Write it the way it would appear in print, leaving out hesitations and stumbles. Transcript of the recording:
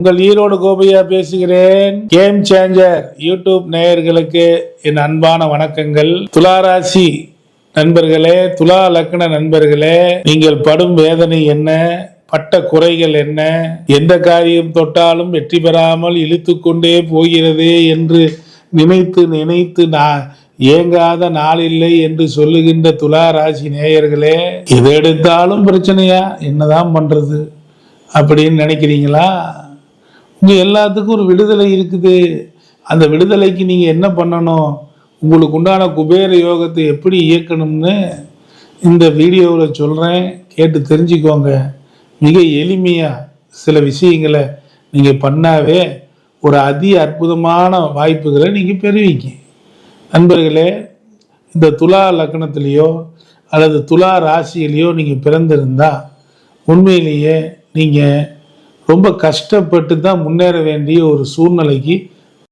உங்கள் ஈரோடு கோபையா பேசுகிறேன். Game changer YouTube நேயர்களுக்கு என் அன்பான வணக்கங்கள். துளாராசி நண்பர்களே, துலா லக்ன நண்பர்களே, நீங்கள் படும் வேதனை என்ன, பட்ட குறைகள் என்ன, எந்த காரியம் தொட்டாலும் வெற்றி பெறாமல் இழுத்து கொண்டே போகிறதே என்று நினைத்து நினைத்து நான் ஏங்காத நாள் இல்லை என்று சொல்லுகின்ற துலா ராசி நேயர்களே, எது எடுத்தாலும் பிரச்சனையா, என்னதான் பண்றது அப்படின்னு நினைக்கிறீங்களா? உங்க எல்லாத்துக்கும் ஒரு விடுதலை இருக்குது. அந்த விடுதலைக்கு நீங்க என்ன பண்ணணும், உங்களுக்கு உண்டான குபேர யோகத்தை எப்படி இயக்கணும்னு இந்த வீடியோவில் சொல்றேன், கேட்டு தெரிஞ்சுக்கோங்க. மிக எளிமையா சில விஷயங்களை நீங்க பண்ணாவே ஒரு அதி அற்புதமான வாய்ப்புகளை நீங்க பெறுவீங்க. நண்பர்களே, இந்த துலா லக்னத்திலேயோ அல்லது துலா ராசியிலேயோ நீங்க பிறந்திருந்தா உண்மையிலேயே நீங்க ரொம்ப கஷ்டப்பட்டு தான் முன்னேற வேண்டிய ஒரு சூழ்நிலைக்கு